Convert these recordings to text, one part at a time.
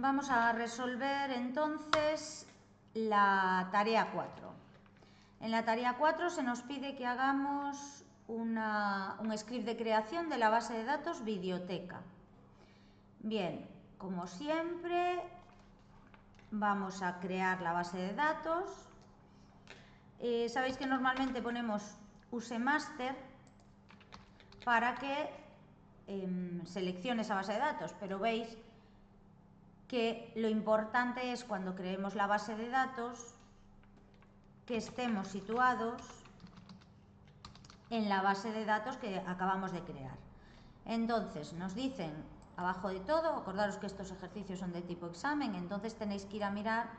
Vamos a resolver entonces la tarea 4. En la tarea 4 se nos pide que hagamos un script de creación de la base de datos biblioteca. Bien, como siempre, vamos a crear la base de datos. Sabéis que normalmente ponemos usemaster para que seleccione esa base de datos, pero veis que lo importante es cuando creemos la base de datos que estemos situados en la base de datos que acabamos de crear. Entonces nos dicen abajo de todo, acordaros que estos ejercicios son de tipo examen, entonces tenéis que ir a mirar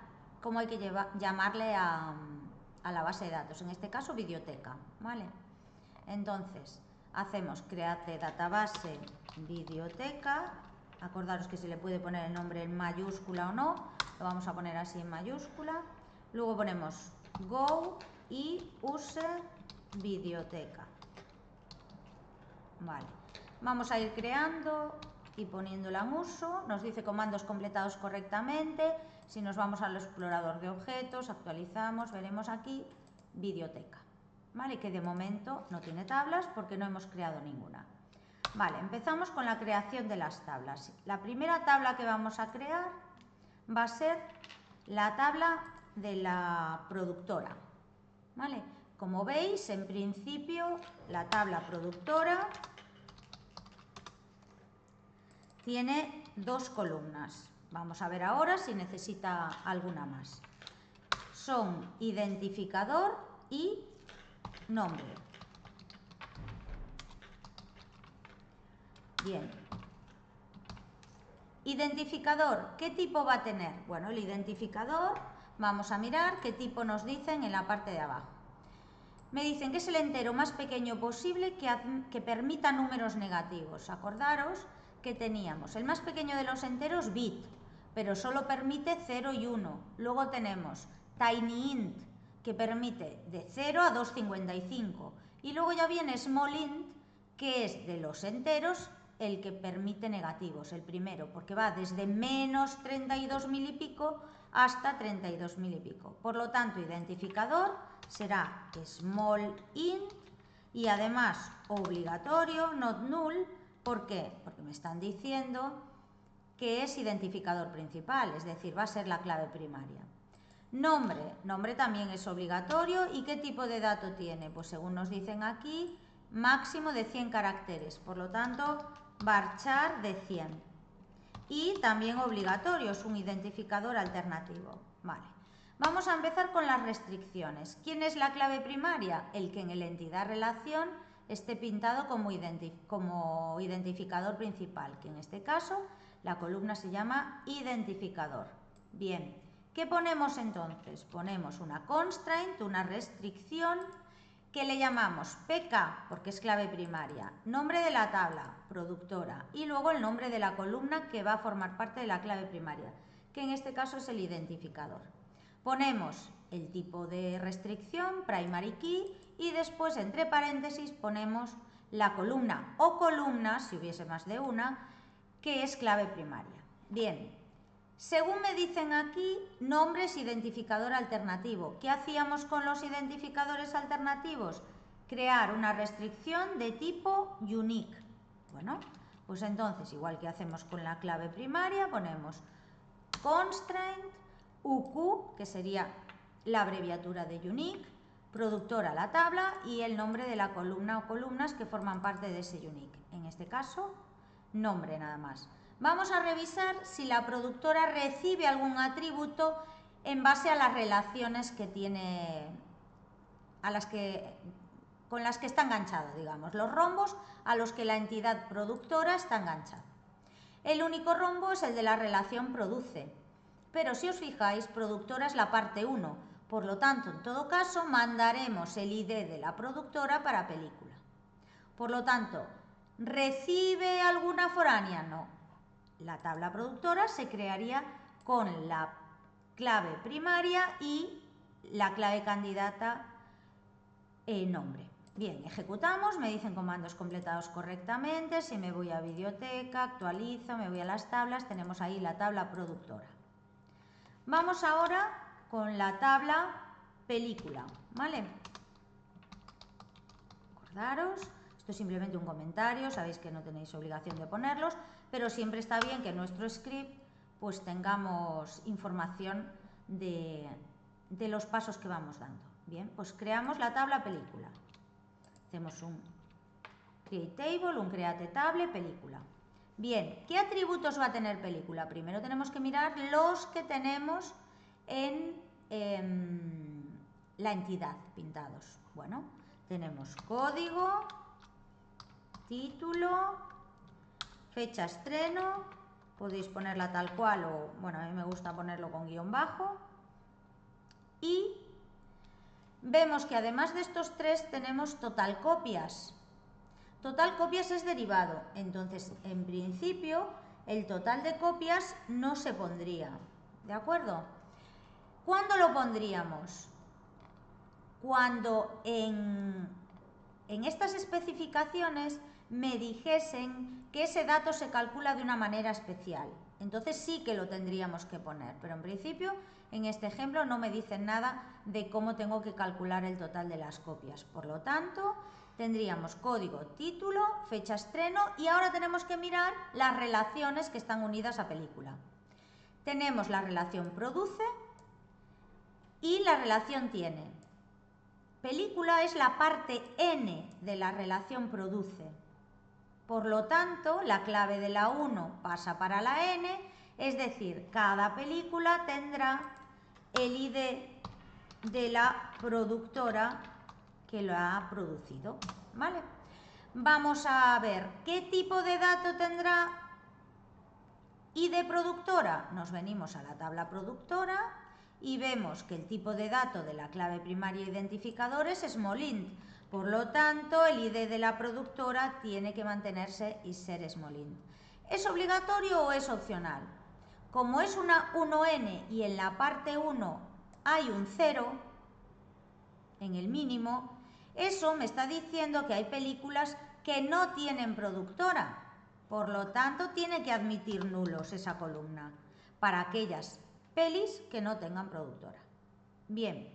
cómo hay que llamarle a la base de datos, en este caso biblioteca, ¿vale? Entonces hacemos create database biblioteca. Acordaros que se le puede poner el nombre en mayúscula o no, lo vamos a poner así en mayúscula. Luego ponemos go y use biblioteca. Vale, vamos a ir creando y poniéndola en uso. Nos dice comandos completados correctamente. Si nos vamos al explorador de objetos, actualizamos, veremos aquí biblioteca, ¿vale? Que de momento no tiene tablas porque no hemos creado ninguna. Vale, empezamos con la creación de las tablas. La primera tabla que vamos a crear va a ser la tabla de la productora, ¿vale? Como veis, en principio, la tabla productora tiene dos columnas. Vamos a ver ahora si necesita alguna más. Son identificador y nombre. Bien. Identificador, ¿qué tipo va a tener? Bueno, el identificador, vamos a mirar qué tipo nos dicen en la parte de abajo. Me dicen que es el entero más pequeño posible que permita números negativos. Acordaros que teníamos el más pequeño de los enteros, bit, pero solo permite 0 y 1. Luego tenemos tinyInt, que permite de 0 a 255. Y luego ya viene smallInt, que es de los enteros el que permite negativos, el primero, porque va desde menos 32.000 y pico hasta 32.000 y pico. Por lo tanto, identificador será small int y además obligatorio, not null. ¿Por qué? Porque me están diciendo que es identificador principal, es decir, va a ser la clave primaria. Nombre también es obligatorio. ¿Y qué tipo de dato tiene? Pues según nos dicen aquí, máximo de 100 caracteres, por lo tanto, varchar de 100. Y también obligatorio, es un identificador alternativo. Vale. Vamos a empezar con las restricciones. ¿Quién es la clave primaria? El que en el entidad relación esté pintado como identificador principal, que en este caso la columna se llama identificador. Bien, ¿qué ponemos entonces? Ponemos una constraint, una restricción, que le llamamos PK, porque es clave primaria, nombre de la tabla, productora, y luego el nombre de la columna que va a formar parte de la clave primaria, que en este caso es el identificador. Ponemos el tipo de restricción, primary key, y después entre paréntesis ponemos la columna o columnas, si hubiese más de una, que es clave primaria. Bien, según me dicen aquí, nombre es identificador alternativo. ¿Qué hacíamos con los identificadores alternativos? Crear una restricción de tipo unique. Bueno, pues entonces, igual que hacemos con la clave primaria, ponemos constraint UQ, que sería la abreviatura de unique, productora la tabla y el nombre de la columna o columnas que forman parte de ese unique. En este caso, nombre nada más. Vamos a revisar si la productora recibe algún atributo en base a las relaciones que tiene, con las que está enganchado, digamos, los rombos a los que la entidad productora está enganchada. El único rombo es el de la relación produce, pero si os fijáis, productora es la parte 1, por lo tanto, en todo caso, mandaremos el ID de la productora para película. Por lo tanto, ¿recibe alguna foránea? No. La tabla productora se crearía con la clave primaria y la clave candidata nombre. Bien, ejecutamos, me dicen comandos completados correctamente. Si me voy a biblioteca, actualizo, me voy a las tablas, tenemos ahí la tabla productora. Vamos ahora con la tabla película, ¿vale? Acordaros, esto es simplemente un comentario, sabéis que no tenéis obligación de ponerlos, pero siempre está bien que en nuestro script pues tengamos información de los pasos que vamos dando. Bien, pues creamos la tabla película. Hacemos un create table, un create table, película. Bien, ¿qué atributos va a tener película? Primero tenemos que mirar los que tenemos en la entidad pintados. Bueno, tenemos código, título, fecha estreno, podéis ponerla tal cual o, bueno, a mí me gusta ponerlo con guión bajo. Y vemos que además de estos tres tenemos total copias. Total copias es derivado, entonces en principio el total de copias no se pondría, ¿de acuerdo? ¿Cuándo lo pondríamos? Cuando en estas especificaciones me dijesen que ese dato se calcula de una manera especial. Entonces sí que lo tendríamos que poner, pero en principio en este ejemplo no me dicen nada de cómo tengo que calcular el total de las copias. Por lo tanto, tendríamos código, título, fecha estreno y ahora tenemos que mirar las relaciones que están unidas a película. Tenemos la relación produce y la relación tiene. Película es la parte n de la relación produce. Por lo tanto, la clave de la 1 pasa para la n, es decir, cada película tendrá el ID de la productora que lo ha producido, ¿vale? Vamos a ver qué tipo de dato tendrá ID productora. Nos venimos a la tabla productora y vemos que el tipo de dato de la clave primaria identificador es smallint. Por lo tanto, el ID de la productora tiene que mantenerse y ser smallint. ¿Es obligatorio o es opcional? Como es una 1n y en la parte 1 hay un 0, en el mínimo, eso me está diciendo que hay películas que no tienen productora. Por lo tanto, tiene que admitir nulos esa columna para aquellas pelis que no tengan productora. Bien,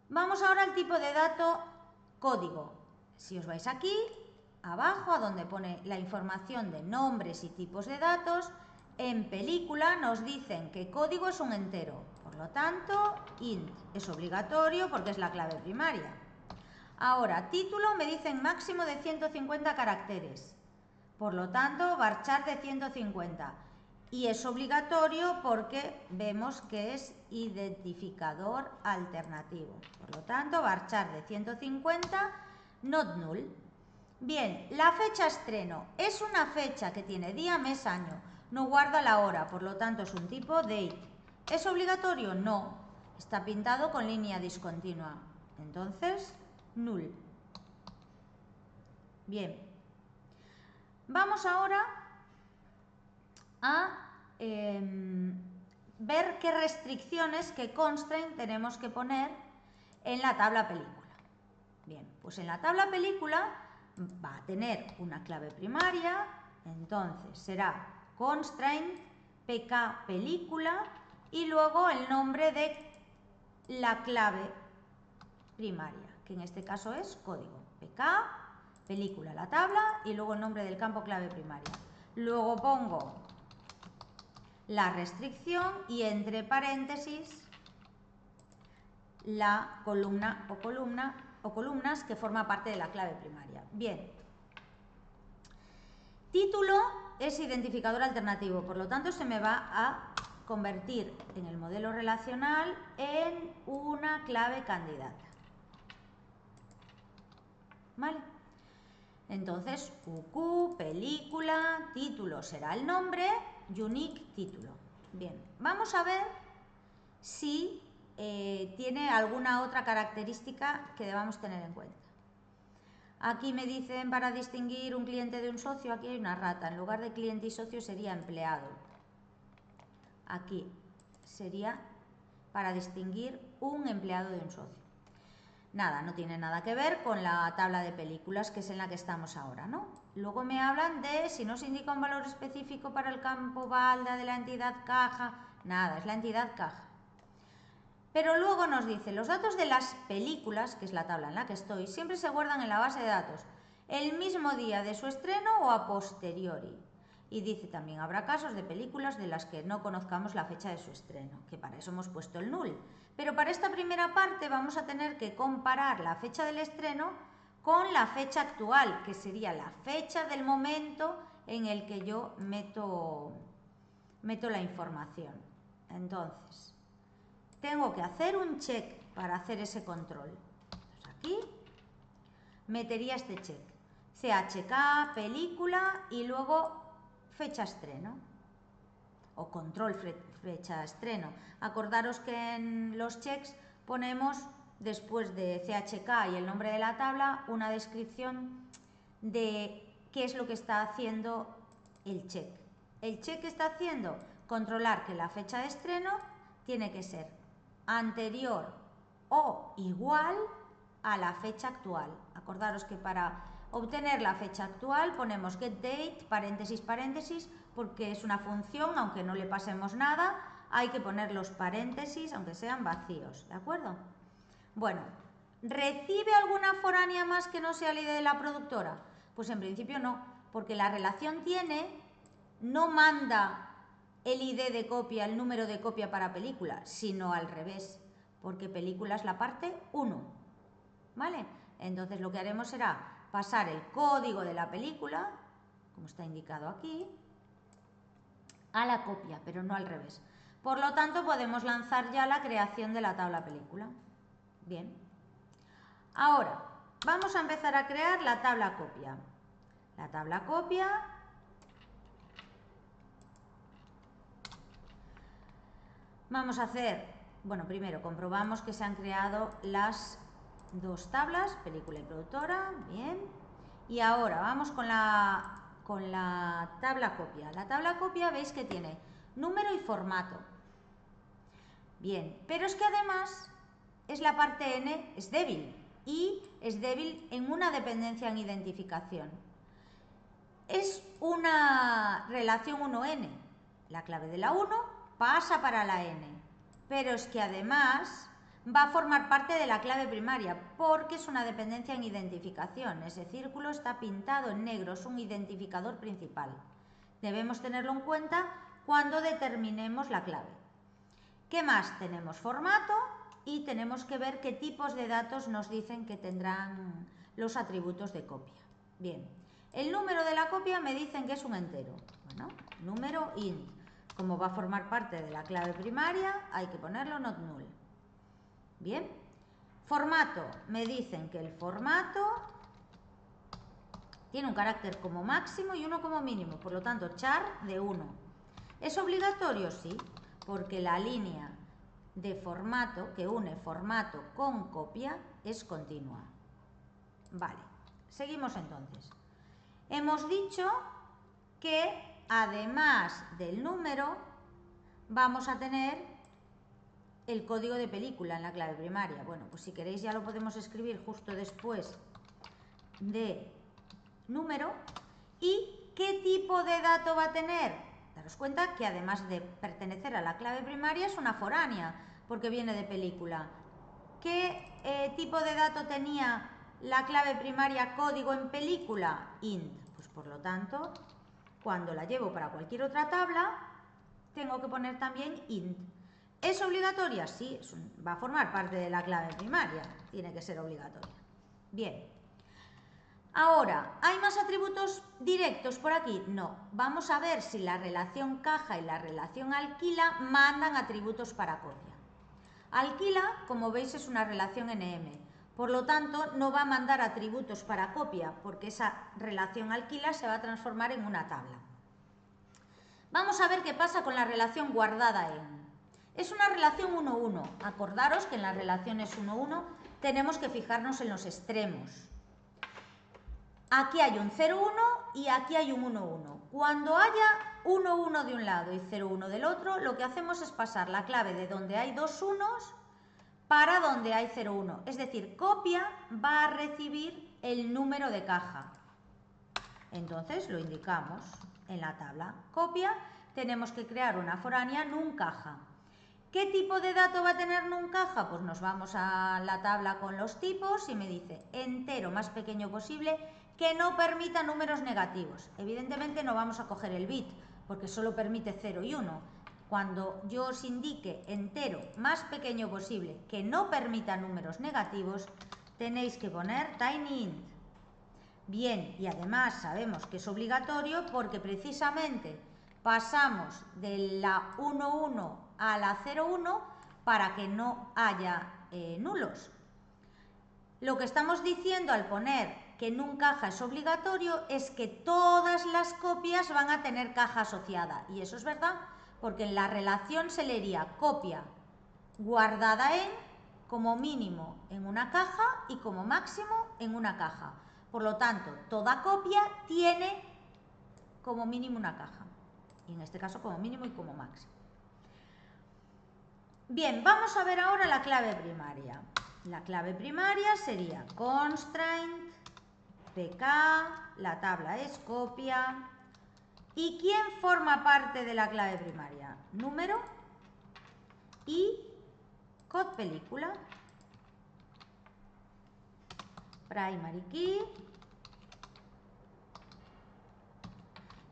vamos ahora al tipo de dato código. Si os vais aquí, abajo, a donde pone la información de nombres y tipos de datos, en película nos dicen que código es un entero. Por lo tanto, int es obligatorio porque es la clave primaria. Ahora, título me dicen máximo de 150 caracteres. Por lo tanto, varchar de 150. Y es obligatorio porque vemos que es identificador alternativo. Por lo tanto, varchar de 150, not null. Bien, la fecha estreno es una fecha que tiene día, mes, año. No guarda la hora, por lo tanto es un tipo date. ¿Es obligatorio? No. Está pintado con línea discontinua. Entonces, null. Bien. Vamos ahora a ver qué restricciones, qué constraint tenemos que poner en la tabla película. Bien, pues en la tabla película va a tener una clave primaria, entonces será constraint pk película y luego el nombre de la clave primaria, que en este caso es código pk película, la tabla y luego el nombre del campo clave primaria. Luego pongo la restricción y entre paréntesis la columna o columnas que forma parte de la clave primaria. Bien. Título es identificador alternativo, por lo tanto se me va a convertir en el modelo relacional en una clave candidata. ¿Vale? Entonces, UQ, película, título será el nombre, unique, título. Bien, vamos a ver si tiene alguna otra característica que debamos tener en cuenta. Aquí me dicen para distinguir un cliente de un socio, aquí hay una rata. En lugar de cliente y socio sería empleado. Aquí sería para distinguir un empleado de un socio. Nada, no tiene nada que ver con la tabla de películas, que es en la que estamos ahora, ¿no? Luego me hablan de si no se indica un valor específico para el campo balda de la entidad caja. Nada, es la entidad caja. Pero luego nos dice, los datos de las películas, que es la tabla en la que estoy, siempre se guardan en la base de datos el mismo día de su estreno o a posteriori. Y dice también, habrá casos de películas de las que no conozcamos la fecha de su estreno, que para eso hemos puesto el null. Pero para esta primera parte vamos a tener que comparar la fecha del estreno con la fecha actual, que sería la fecha del momento en el que yo meto la información. Entonces, tengo que hacer un check para hacer ese control. Entonces aquí metería este check. CHK, película y luego fecha estreno. O control fecha estreno. Acordaros que en los checks ponemos después de CHK y el nombre de la tabla una descripción de qué es lo que está haciendo el check. El check que está haciendo, controlar que la fecha de estreno tiene que ser anterior o igual a la fecha actual. Acordaros que para obtener la fecha actual ponemos getDate, paréntesis, paréntesis, porque es una función, aunque no le pasemos nada, hay que poner los paréntesis, aunque sean vacíos, ¿de acuerdo? Bueno, ¿recibe alguna foránea más que no sea el ID de la productora? Pues en principio no, porque la relación no manda el ID de copia, el número de copia para película, sino al revés, porque película es la parte 1, ¿vale? Entonces lo que haremos será pasar el código de la película, como está indicado aquí, a la copia, pero no al revés. Por lo tanto, podemos lanzar ya la creación de la tabla película. Bien. Ahora, vamos a empezar a crear la tabla copia. La tabla copia... Vamos a hacer... Bueno, primero comprobamos que se han creado las dos tablas, película y productora. Bien. Y ahora vamos con la tabla copia. La tabla copia veis que tiene número y formato. Bien, pero es que además es la parte N, es débil. Y es débil en una dependencia en identificación. Es una relación 1N. La clave de la 1 pasa para la N. Pero es que además va a formar parte de la clave primaria porque es una dependencia en identificación. Ese círculo está pintado en negro, es un identificador principal. Debemos tenerlo en cuenta cuando determinemos la clave. ¿Qué más? Tenemos formato y tenemos que ver qué tipos de datos nos dicen que tendrán los atributos de copia. Bien, el número de la copia me dicen que es un entero. Bueno, número int. Como va a formar parte de la clave primaria, hay que ponerlo not null. Bien, formato. Me dicen que el formato tiene un carácter como máximo y uno como mínimo, por lo tanto, char de 1. ¿Es obligatorio? Sí, porque la línea de formato que une formato con copia es continua. Vale, seguimos entonces. Hemos dicho que además del número vamos a tener el código de película en la clave primaria. Bueno, pues si queréis ya lo podemos escribir justo después de número. ¿Y qué tipo de dato va a tener? Daros cuenta que además de pertenecer a la clave primaria es una foránea, porque viene de película. ¿Qué tipo de dato tenía la clave primaria código en película? Int. Pues por lo tanto, cuando la llevo para cualquier otra tabla, tengo que poner también int. ¿Es obligatoria? Sí, va a formar parte de la clave primaria. Tiene que ser obligatoria. Bien. Ahora, ¿hay más atributos directos por aquí? No. Vamos a ver si la relación caja y la relación alquila mandan atributos para copia. Alquila, como veis, es una relación NM. Por lo tanto, no va a mandar atributos para copia, porque esa relación alquila se va a transformar en una tabla. Vamos a ver qué pasa con la relación guardada en. Es una relación 1-1. Acordaros que en las relaciones 1-1 tenemos que fijarnos en los extremos. Aquí hay un 0,1 y aquí hay un 1,1. Cuando haya 1,1 de un lado y 0,1 del otro, lo que hacemos es pasar la clave de donde hay dos unos para donde hay 01. Es decir, copia va a recibir el número de caja. Entonces lo indicamos en la tabla. Copia, tenemos que crear una foránea num caja. ¿Qué tipo de dato va a tener num caja? Pues nos vamos a la tabla con los tipos y me dice entero más pequeño posible que no permita números negativos. Evidentemente no vamos a coger el bit porque solo permite 0 y 1. Cuando yo os indique entero más pequeño posible que no permita números negativos, tenéis que poner tinyInt. Bien, y además sabemos que es obligatorio porque precisamente pasamos de la 1,1 a la 0,1 para que no haya nulos. Lo que estamos diciendo al poner que num caja es obligatorio es que todas las copias van a tener caja asociada. Y eso es verdad, porque en la relación se leería copia guardada en, como mínimo en una caja y como máximo en una caja. Por lo tanto, toda copia tiene como mínimo una caja. Y en este caso como mínimo y como máximo. Bien, vamos a ver ahora la clave primaria. La clave primaria sería constraint, pk, la tabla es copia. ¿Y quién forma parte de la clave primaria? Número y code película. Primary key.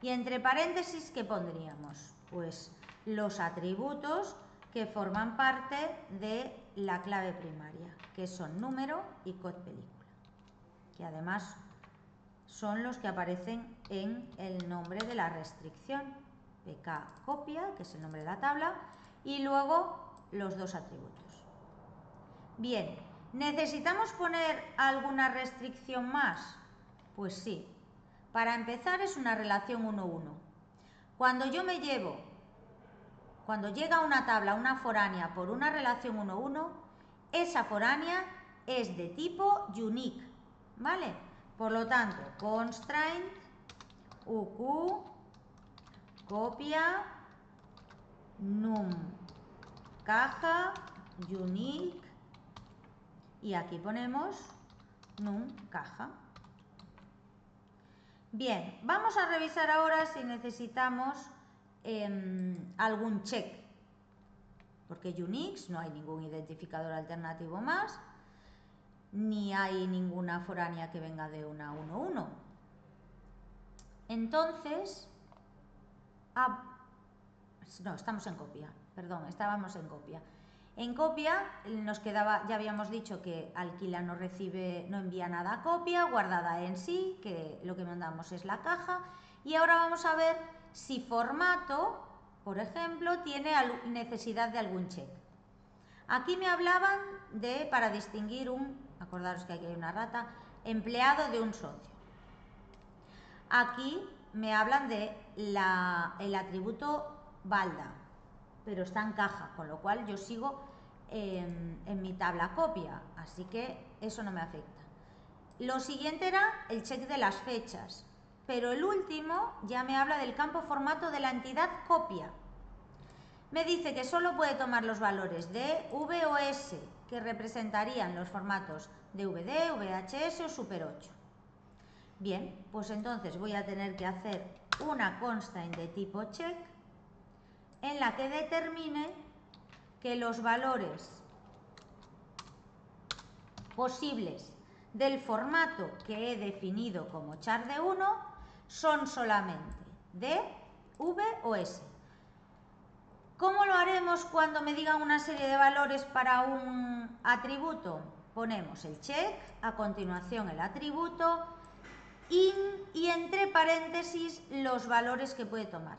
Y entre paréntesis, ¿qué pondríamos? Pues los atributos que forman parte de la clave primaria, que son número y code película, que además son los que aparecen en el nombre de la restricción. pk copia, que es el nombre de la tabla, y luego los dos atributos. Bien, ¿necesitamos poner alguna restricción más? Pues sí. Para empezar es una relación 1-1. Cuando llega una tabla, una foránea por una relación 1-1, esa foránea es de tipo unique, ¿vale? Por lo tanto, constraint uq copia num caja unique y aquí ponemos num caja. Bien, vamos a revisar ahora si necesitamos algún check, porque Unix no hay ningún identificador alternativo más, ni hay ninguna foránea que venga de una 1-1. Entonces, no, estamos en copia, perdón, estábamos en copia. En copia nos quedaba, ya habíamos dicho que alquila no recibe, no envía nada a copia, guardada en sí, que lo que mandamos es la caja. Y ahora vamos a ver si formato, por ejemplo, tiene necesidad de algún check. Aquí me hablaban de, para distinguir acordaros que aquí hay una rata, empleado de un socio. Aquí me hablan de el atributo balda, pero está en caja, con lo cual yo sigo en mi tabla copia, así que eso no me afecta. Lo siguiente era el check de las fechas, pero el último ya me habla del campo formato de la entidad copia. Me dice que solo puede tomar los valores de V o S, que representarían los formatos DVD, VHS o Super 8. Bien, pues entonces voy a tener que hacer una constraint de tipo check en la que determine que los valores posibles del formato que he definido como char de 1 son solamente D, V o S. ¿Cómo lo haremos cuando me digan una serie de valores para un atributo? Ponemos el check, a continuación el atributo y entre paréntesis los valores que puede tomar.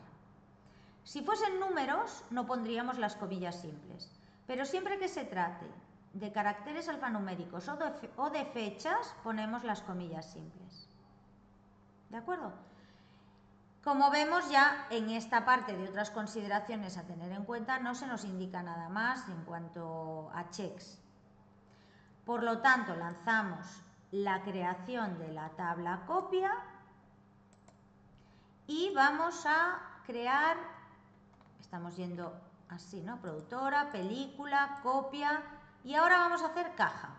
Si fuesen números no pondríamos las comillas simples, pero siempre que se trate de caracteres alfanuméricos o de fechas ponemos las comillas simples. ¿De acuerdo? Como vemos ya en esta parte de otras consideraciones a tener en cuenta no se nos indica nada más en cuanto a checks. Por lo tanto lanzamos la creación de la tabla copia y vamos a crear, estamos yendo así, ¿no? Productora, película, copia Y ahora vamos a hacer caja.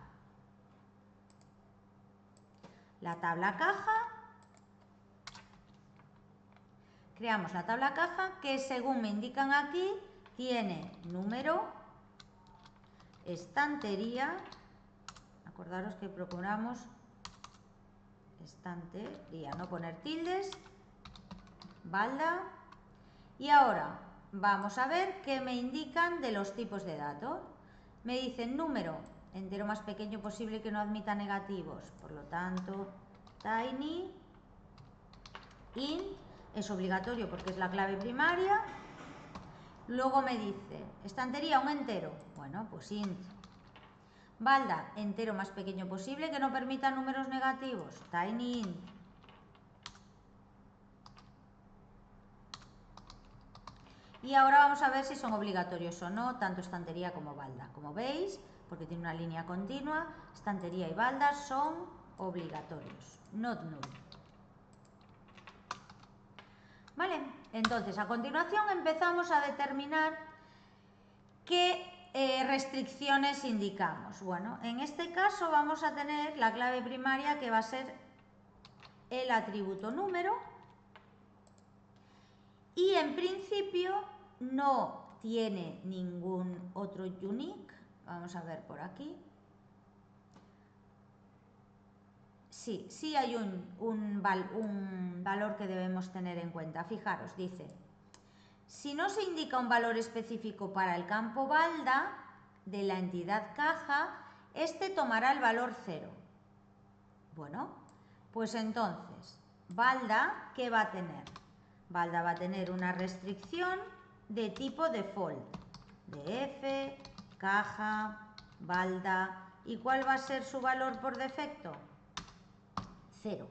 La tabla caja. Creamos la tabla caja que, según me indican aquí, tiene número, estantería. Acordaros que procuramos estantería, no poner tildes, balda. Y ahora vamos a ver qué me indican de los tipos de datos. Me dicen número, entero más pequeño posible que no admita negativos, por lo tanto tiny. Int es obligatorio porque es la clave primaria. Luego me dice estantería, un entero, bueno, pues int. Balda, entero más pequeño posible que no permita números negativos, tiny int. Y ahora vamos a ver si son obligatorios o no, tanto estantería como balda. Como veis, porque tiene una línea continua, estantería y balda son obligatorios, not null. Vale, entonces a continuación empezamos a determinar qué restricciones indicamos. Bueno, en este caso vamos a tener la clave primaria que va a ser el atributo número y en principio no tiene ningún otro unique. Vamos a ver por aquí. Sí hay un valor que debemos tener en cuenta. Fijaros, dice, si no se indica un valor específico para el campo balda de la entidad caja, este tomará el valor 0. Bueno, pues entonces, balda, ¿qué va a tener? Balda va a tener una restricción de tipo default, df, caja, balda. ¿Y cuál va a ser su valor por defecto? 0.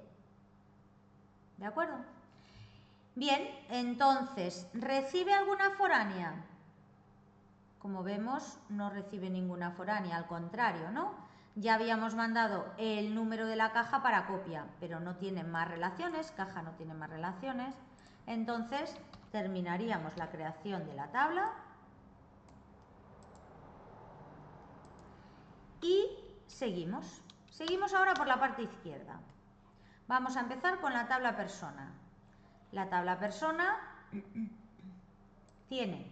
¿De acuerdo? Bien, entonces, ¿recibe alguna foránea? Como vemos, no recibe ninguna foránea, al contrario, ¿no? Ya habíamos mandado el número de la caja para copia, pero no tiene más relaciones, caja no tiene más relaciones. Entonces, terminaríamos la creación de la tabla y seguimos. Seguimos ahora por la parte izquierda. Vamos a empezar con la tabla persona. La tabla persona tiene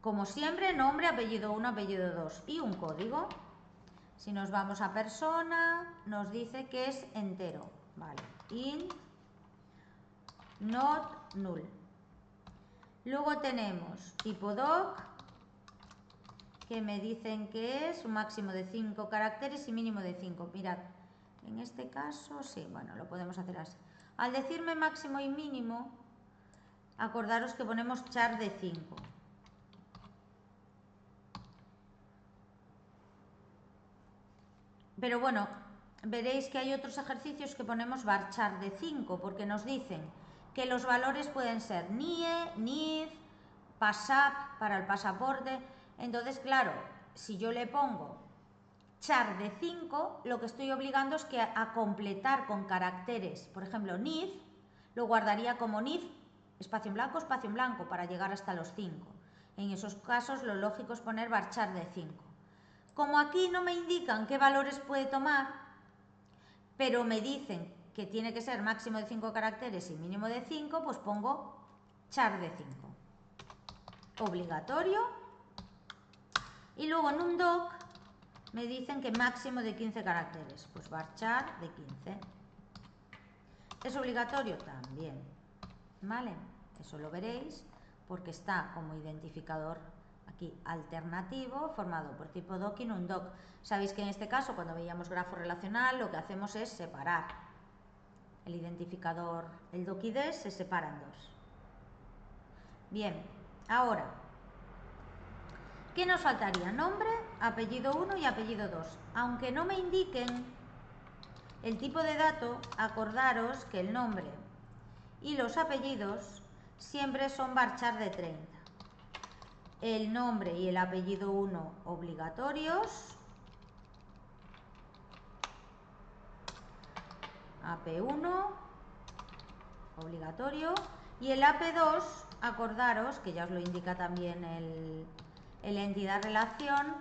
como siempre nombre, apellido 1, apellido 2 y un código. Si nos vamos a persona, nos dice que es entero. Vale, int not null. Luego tenemos tipo doc, que me dicen que es un máximo de 5 caracteres y mínimo de 5. Mirad, en este caso, sí, bueno, lo podemos hacer así. Al decirme máximo y mínimo, acordaros que ponemos char de 5. Pero bueno, veréis que hay otros ejercicios que ponemos varchar de 5, porque nos dicen que los valores pueden ser NIE, NIF, PASAP para el pasaporte. Entonces, claro, si yo le pongo char de 5, lo que estoy obligando es que a completar con caracteres, por ejemplo, NIF, lo guardaría como NIF, espacio en blanco, para llegar hasta los 5. En esos casos, lo lógico es poner varchar de 5. Como aquí no me indican qué valores puede tomar, pero me dicen que tiene que ser máximo de 5 caracteres y mínimo de 5, pues pongo char de 5. Obligatorio. Y luego en un doc me dicen que máximo de 15 caracteres, pues varchar de 15. ¿Es obligatorio? También. ¿Vale? Eso lo veréis porque está como identificador aquí alternativo formado por tipo doc y nundoc. Sabéis que en este caso, cuando veíamos grafo relacional, lo que hacemos es separar. El identificador, el doc y des, se separan dos. Bien, ahora, ¿qué nos faltaría? Nombre, apellido 1 y apellido 2. Aunque no me indiquen el tipo de dato, acordaros que el nombre y los apellidos siempre son varchar de 30. El nombre y el apellido 1 obligatorios, AP1 obligatorio, Y el AP2, acordaros, que ya os lo indica también el entidad relación,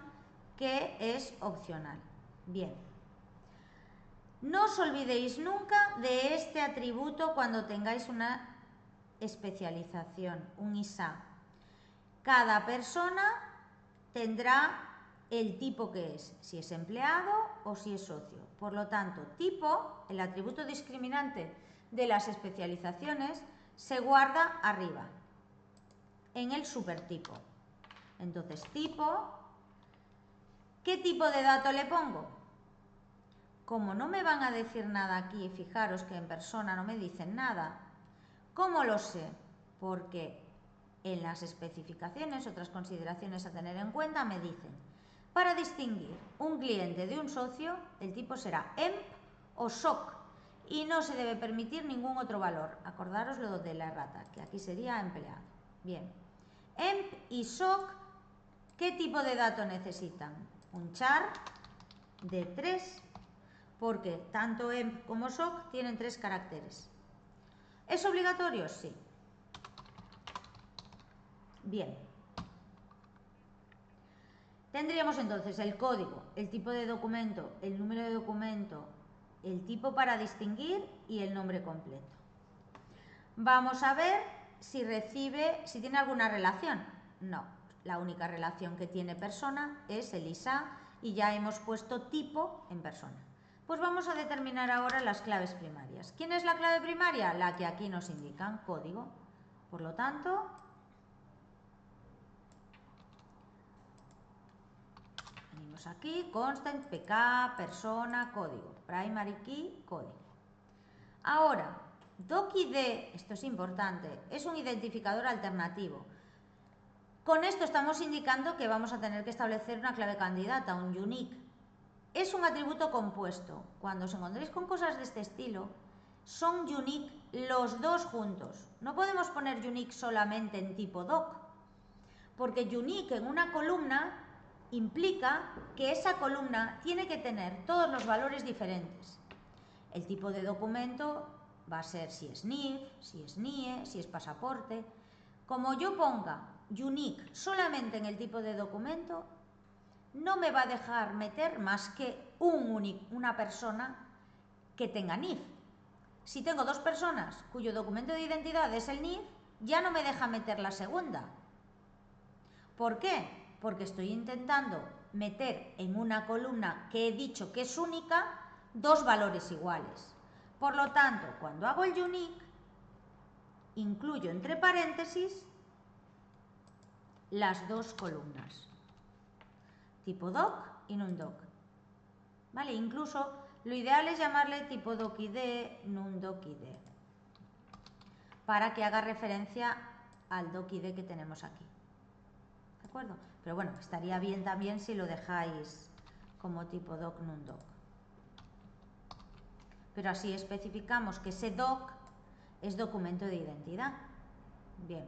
que es opcional. Bien. No os olvidéis nunca de este atributo cuando tengáis una especialización, un ISA. Cada persona tendrá el tipo que es, si es empleado o si es socio. Por lo tanto, tipo, el atributo discriminante de las especializaciones, se guarda arriba, en el supertipo. Entonces, tipo, ¿qué tipo de dato le pongo? Como no me van a decir nada aquí, fijaros que en persona no me dicen nada. ¿Cómo lo sé? Porque en las especificaciones, otras consideraciones a tener en cuenta, me dicen, para distinguir un cliente de un socio, el tipo será EMP o SOC y no se debe permitir ningún otro valor. Acordaros lo de la errata, que aquí sería empleado. Bien. EMP y SOC, ¿qué tipo de dato necesitan? Un char de 3, porque tanto EMP como SOC tienen 3 caracteres. ¿Es obligatorio? Sí. Bien. Tendríamos entonces el código, el tipo de documento, el número de documento, el tipo para distinguir y el nombre completo. Vamos a ver si tiene alguna relación. No, la única relación que tiene persona es el ISA y ya hemos puesto tipo en persona. Pues vamos a determinar ahora las claves primarias. ¿Quién es la clave primaria? La que aquí nos indican, código. Por lo tanto, venimos aquí, constant, pk, persona, código. Primary key, código. Ahora, docid, esto es importante, es un identificador alternativo. Con esto estamos indicando que vamos a tener que establecer una clave candidata, un unique. Es un atributo compuesto. Cuando os encontréis con cosas de este estilo, son unique los dos juntos. No podemos poner unique solamente en tipo doc, porque unique en una columna implica que esa columna tiene que tener todos los valores diferentes. El tipo de documento va a ser si es NIF, si es NIE, si es pasaporte. Como yo ponga unique solamente en el tipo de documento, no me va a dejar meter más que una persona que tenga NIF. Si tengo 2 personas cuyo documento de identidad es el NIF, ya no me deja meter la segunda. ¿Por qué? Porque estoy intentando meter en una columna que he dicho que es única 2 valores iguales. Por lo tanto, cuando hago el unique, incluyo entre paréntesis las 2 columnas, tipo doc y nundoc. ¿Vale? Incluso lo ideal es llamarle tipo docid, nundocid, para que haga referencia al docid que tenemos aquí. ¿De acuerdo? Pero bueno, estaría bien también si lo dejáis como tipo doc, nundoc. Pero así especificamos que ese doc es documento de identidad. Bien.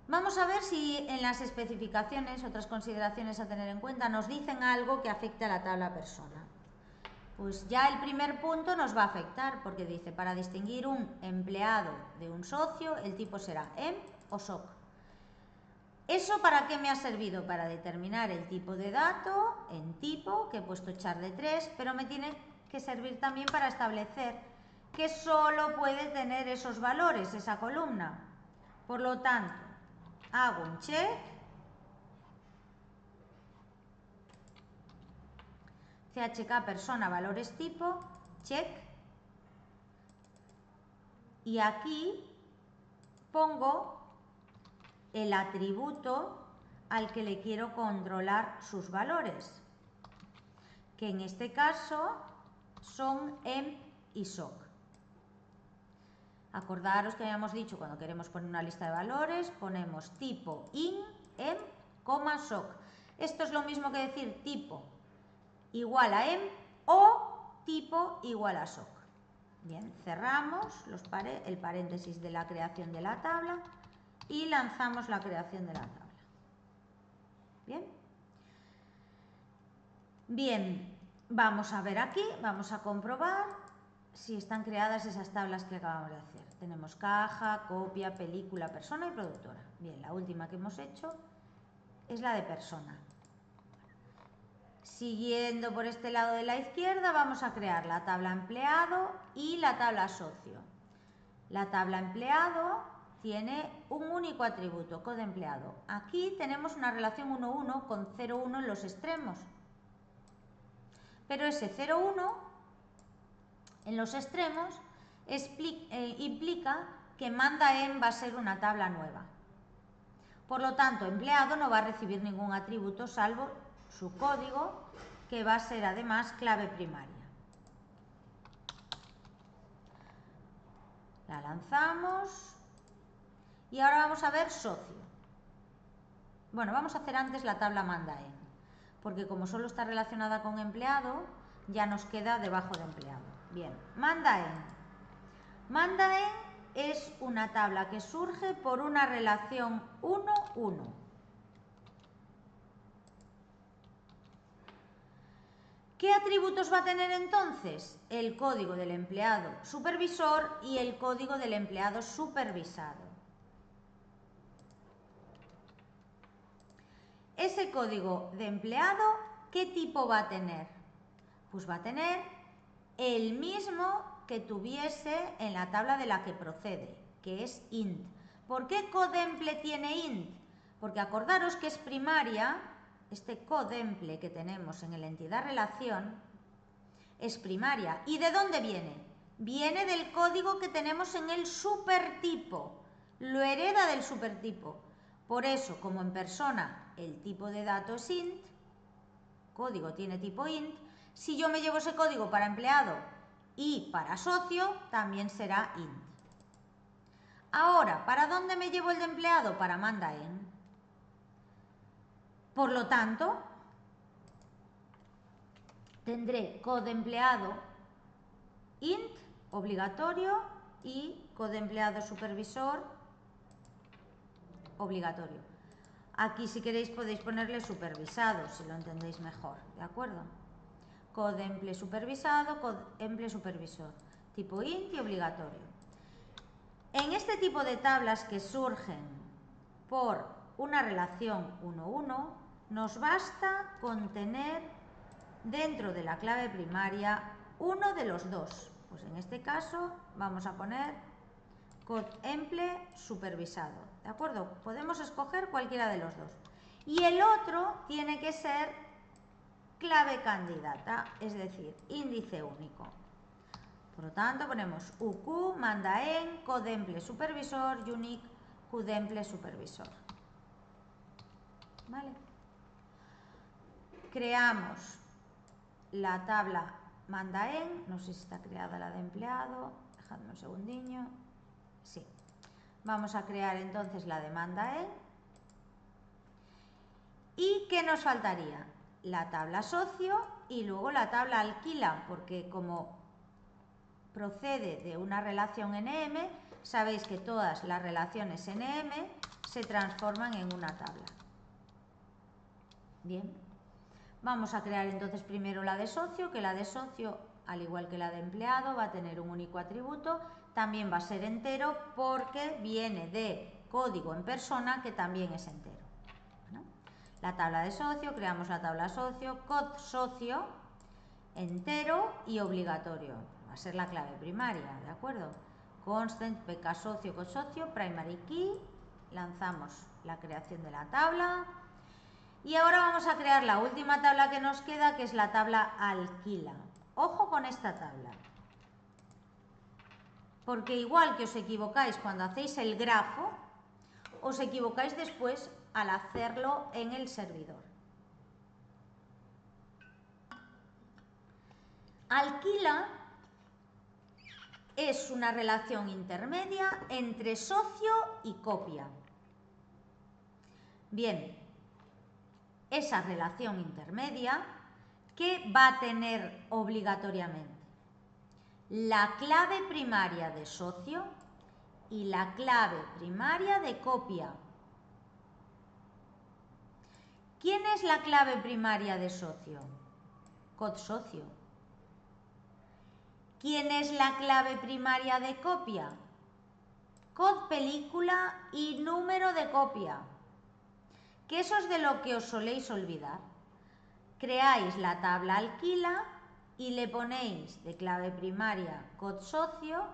Vamos a ver si en las especificaciones, otras consideraciones a tener en cuenta, nos dicen algo que afecte a la tabla persona. Pues ya el primer punto nos va a afectar, porque dice, para distinguir un empleado de un socio, el tipo será EMP o SOC. ¿Eso para qué me ha servido? Para determinar el tipo de dato en tipo, que he puesto char de 3, pero me tiene que servir también para establecer que solo puede tener esos valores, esa columna. Por lo tanto, hago un check, chk persona valores tipo, check, y aquí pongo el atributo al que le quiero controlar sus valores, que en este caso son EMP y SOC. Acordaros que habíamos dicho cuando queremos poner una lista de valores, ponemos tipo IN, EMP, SOC. Esto es lo mismo que decir tipo igual a EMP o tipo igual a SOC. Bien, cerramos el paréntesis de la creación de la tabla y lanzamos la creación de la tabla. Bien. Bien, vamos a ver aquí, vamos a comprobar si están creadas esas tablas que acabamos de hacer. Tenemos caja, copia, película, persona y productora. Bien, la última que hemos hecho es la de persona. Siguiendo por este lado de la izquierda, vamos a crear la tabla empleado y la tabla socio. La tabla empleado tiene un único atributo, code empleado. Aquí tenemos una relación 1-1 con 0-1 en los extremos. Pero ese 0-1 en los extremos implica que manda_en va a ser una tabla nueva. Por lo tanto, empleado no va a recibir ningún atributo salvo su código, que va a ser además clave primaria. La lanzamos y ahora vamos a ver socio. Bueno, vamos a hacer antes la tabla manda_en, porque como solo está relacionada con empleado, ya nos queda debajo de empleado. Bien, manda_en. Manda_en es una tabla que surge por una relación 1-1. ¿Qué atributos va a tener entonces? El código del empleado supervisor y el código del empleado supervisado. Ese código de empleado, ¿qué tipo va a tener? Pues va a tener el mismo que tuviese en la tabla de la que procede, que es int. ¿Por qué codemple tiene int? Porque acordaros que es primaria. Este codemple que tenemos en el entidad relación es primaria. ¿Y de dónde viene? Viene del código que tenemos en el supertipo. Lo hereda del supertipo. Por eso, como en persona el tipo de dato es int, código tiene tipo int, si yo me llevo ese código para empleado y para socio, también será int. Ahora, ¿para dónde me llevo el de empleado? Para manda_en. Por lo tanto, tendré code empleado int obligatorio y code empleado supervisor obligatorio. Aquí, si queréis, podéis ponerle supervisado, si lo entendéis mejor, ¿de acuerdo? Code emple supervisado, code emple supervisor, tipo int y obligatorio. En este tipo de tablas que surgen por una relación 1-1, nos basta con tener dentro de la clave primaria uno de los dos. Pues en este caso vamos a poner codemple supervisado, ¿de acuerdo? Podemos escoger cualquiera de los dos. Y el otro tiene que ser clave candidata, es decir, índice único. Por lo tanto, ponemos uq manda_en codemple supervisor unique codemple supervisor. ¿Vale? Creamos la tabla manda_en, no sé si está creada la de empleado, dejadme un segundinho. Sí. Vamos a crear entonces la de manda_en. ¿Y qué nos faltaría? La tabla socio y luego la tabla alquila, porque como procede de una relación NM, sabéis que todas las relaciones NM se transforman en una tabla. Bien, vamos a crear entonces primero la de socio, que la de socio, al igual que la de empleado, va a tener un único atributo, también va a ser entero porque viene de código en persona que también es entero. Bueno, la tabla de socio, creamos la tabla socio, cod socio, entero y obligatorio. Va a ser la clave primaria, ¿de acuerdo? Constant, pk socio, cod socio, primary key, lanzamos la creación de la tabla. Y ahora vamos a crear la última tabla que nos queda, que es la tabla alquila. Ojo con esta tabla, porque igual que os equivocáis cuando hacéis el grafo, os equivocáis después al hacerlo en el servidor. Alquila es una relación intermedia entre socio y copia. Bien, esa relación intermedia, ¿qué va a tener obligatoriamente? La clave primaria de socio y la clave primaria de copia. ¿Quién es la clave primaria de socio? Cod socio. ¿Quién es la clave primaria de copia? Código película y número de copia. Que eso es de lo que os soléis olvidar. Creáis la tabla alquila y le ponéis de clave primaria código socio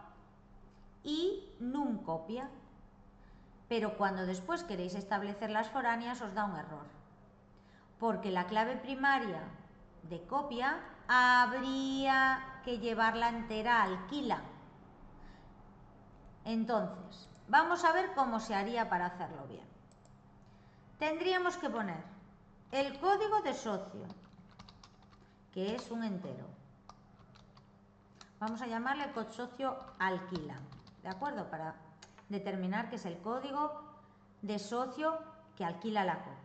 y num copia. Pero cuando después queréis establecer las foráneas os da un error. Porque la clave primaria de copia habría que llevarla entera a alquila. Entonces, vamos a ver cómo se haría para hacerlo bien. Tendríamos que poner el código de socio, que es un entero. Vamos a llamarle código socio alquila, ¿de acuerdo? Para determinar que es el código de socio que alquila la copia.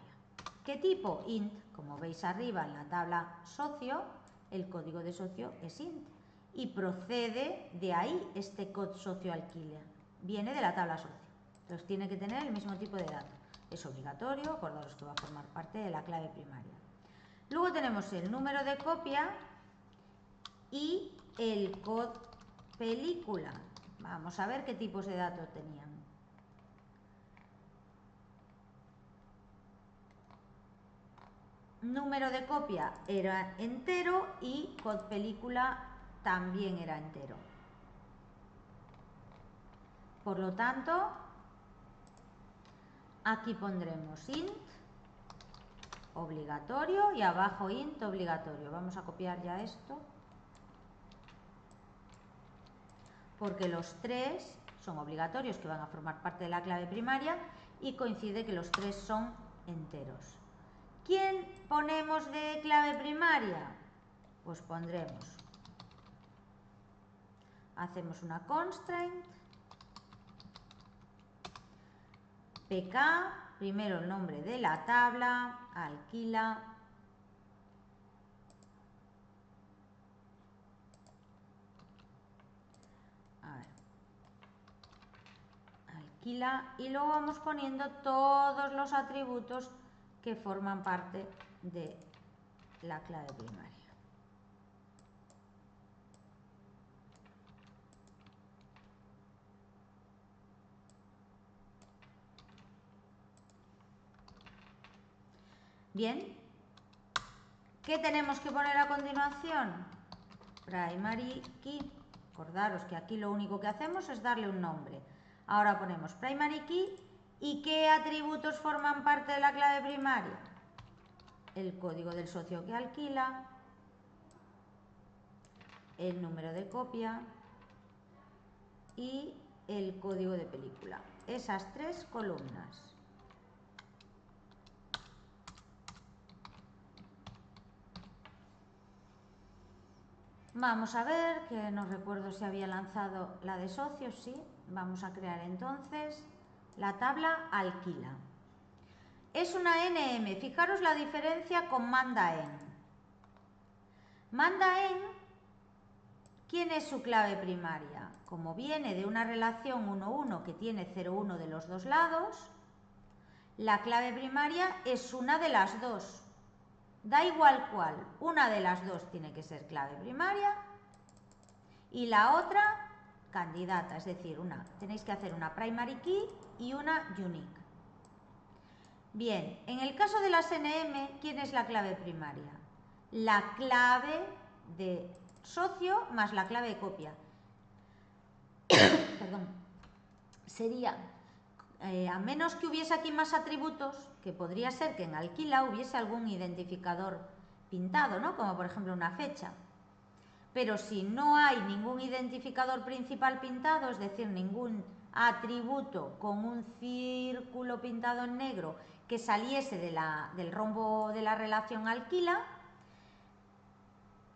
¿Qué tipo? Int. Como veis arriba en la tabla socio, el código de socio es int. Y procede de ahí este código socio alquila. Viene de la tabla socio. Entonces tiene que tener el mismo tipo de dato. Es obligatorio, acordaros que va a formar parte de la clave primaria. Luego tenemos el número de copia y el código película. Vamos a ver qué tipos de datos tenían. Número de copia era entero y código película también era entero. Por lo tanto, aquí pondremos int obligatorio y abajo int obligatorio. Vamos a copiar ya esto, porque los tres son obligatorios que van a formar parte de la clave primaria y coincide que los tres son enteros. ¿Quién ponemos de clave primaria? Pues pondremos, hacemos una constraint, pk, primero el nombre de la tabla, alquila, alquila, y luego vamos poniendo todos los atributos que forman parte de la clave primaria. Bien, ¿qué tenemos que poner a continuación? Primary key. Acordaros que aquí lo único que hacemos es darle un nombre. Ahora ponemos primary key. ¿Y qué atributos forman parte de la clave primaria? El código del socio que alquila, el número de copia y el código de película. Esas tres columnas. Vamos a ver, que no recuerdo si había lanzado la de socios, sí. Vamos a crear entonces la tabla alquila. Es una NM, fijaros la diferencia con manda en. Manda en, ¿quién es su clave primaria? Como viene de una relación 1-1 que tiene 0-1 de los dos lados, la clave primaria es una de las dos. Da igual cuál, una de las dos tiene que ser clave primaria y la otra candidata, es decir, tenéis que hacer una primary key y una unique. Bien, en el caso de las NM, ¿quién es la clave primaria? La clave de socio más la clave de copia. Perdón. Sería, a menos que hubiese aquí más atributos, que podría ser que en alquila hubiese algún identificador pintado, ¿no? Como por ejemplo una fecha. Pero si no hay ningún identificador principal pintado, es decir, ningún atributo con un círculo pintado en negro que saliese del rombo de la relación alquila,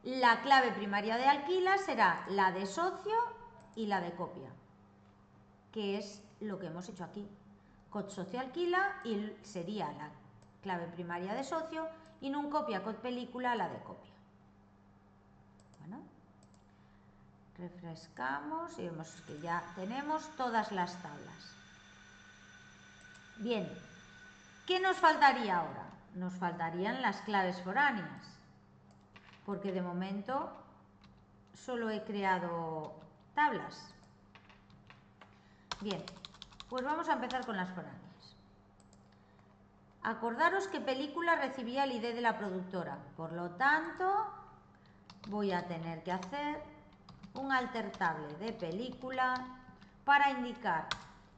la clave primaria de alquila será la de socio y la de copia, que es lo que hemos hecho aquí. Código socio alquila y sería la clave primaria de socio y num copia código película la de copia. Bueno, refrescamos y vemos que ya tenemos todas las tablas. Bien, ¿qué nos faltaría ahora? Nos faltarían las claves foráneas, porque de momento solo he creado tablas. Bien, pues vamos a empezar con las foráneas. Acordaros que película recibía el ID de la productora, por lo tanto voy a tener que hacer un alter table de película para indicar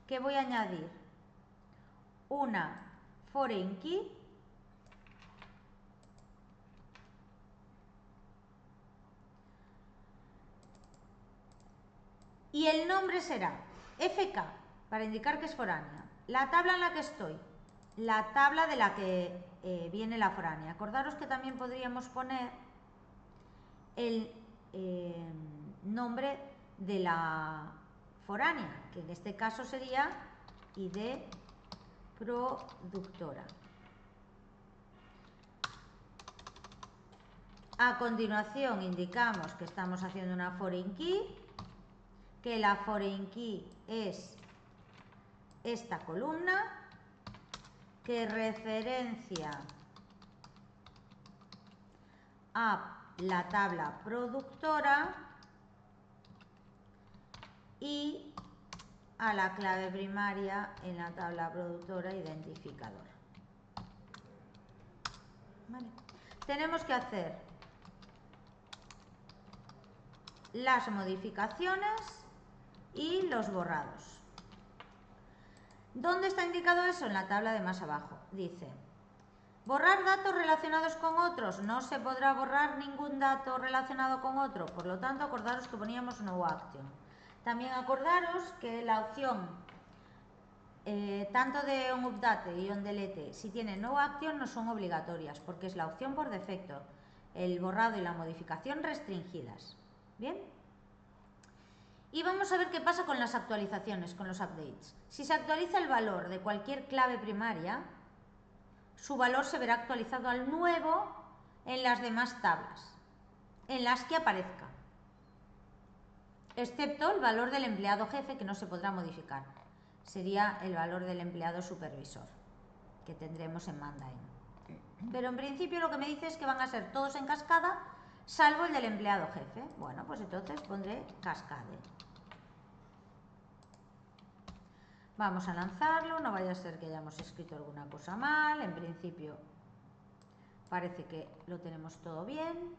que voy a añadir una foreign key y el nombre será FK para indicar que es foránea. La tabla en la que estoy, la tabla de la que viene la foránea. Acordaros que también podríamos poner el nombre de la foránea, que en este caso sería ID productora. A continuación indicamos que estamos haciendo una foreign key, que la foreign key es esta columna, que referencia a la tabla productora y a la clave primaria en la tabla productora identificador. ¿Vale? Tenemos que hacer las modificaciones y los borrados. ¿Dónde está indicado eso? En la tabla de más abajo. Dice: borrar datos relacionados con otros. No se podrá borrar ningún dato relacionado con otro. Por lo tanto, acordaros que poníamos no action. También acordaros que la opción tanto de onUpdate y onDelete, si tienen no action, no son obligatorias, porque es la opción por defecto. El borrado y la modificación restringidas. ¿Bien? Y vamos a ver qué pasa con las actualizaciones, con los updates. Si se actualiza el valor de cualquier clave primaria, su valor se verá actualizado al nuevo en las demás tablas, en las que aparezca, excepto el valor del empleado jefe, que no se podrá modificar. Sería el valor del empleado supervisor, que tendremos en Mandain. Pero en principio lo que me dice es que van a ser todos en cascada, salvo el del empleado jefe. Bueno, pues entonces pondré cascade. Vamos a lanzarlo, no vaya a ser que hayamos escrito alguna cosa mal. En principio parece que lo tenemos todo bien.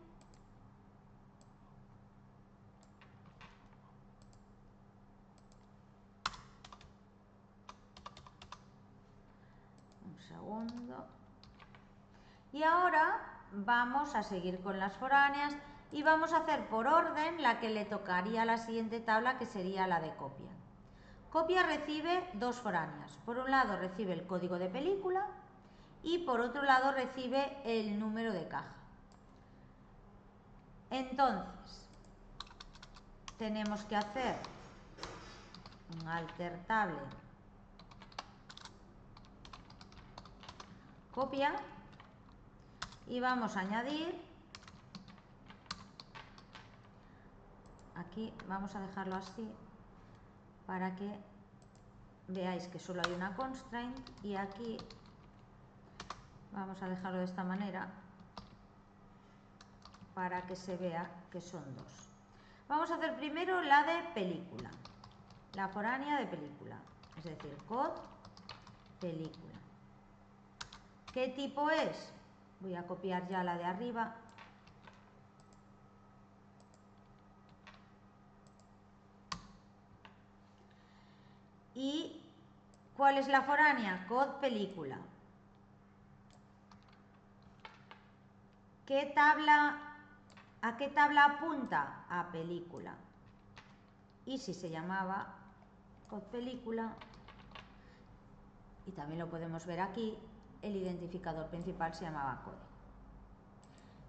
Un segundo. Y ahora vamos a seguir con las foráneas y vamos a hacer por orden la que le tocaría a la siguiente tabla, que sería la de copia. Copia recibe dos foráneas. Por un lado recibe el código de película y por otro lado recibe el número de caja. Entonces, tenemos que hacer un alter table copia y vamos a añadir, aquí vamos a dejarlo así para que veáis que solo hay una constraint, y aquí vamos a dejarlo de esta manera para que se vea que son dos. Vamos a hacer primero la de película, la foránea de película, es decir, code película. ¿Qué tipo es? Voy a copiar ya la de arriba. ¿Y cuál es la foránea? Code película. ¿A qué tabla apunta? A película. Y si se llamaba code película, y también lo podemos ver aquí, el identificador principal se llamaba code.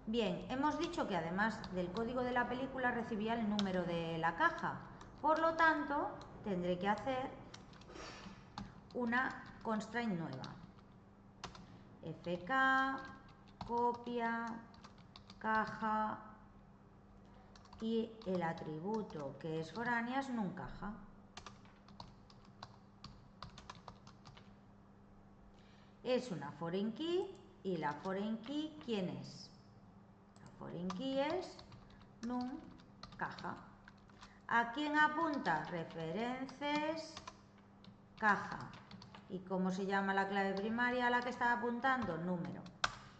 Bien, hemos dicho que además del código de la película recibía el número de la caja. Por lo tanto, tendré que hacer una constraint nueva. FK, copia, caja, y el atributo que es foráneas nuncaja. Es una foreign key, y la foreign key, ¿quién es? La foreign key es num caja. ¿A quién apunta? References, caja. ¿Y cómo se llama la clave primaria a la que está apuntando? Número.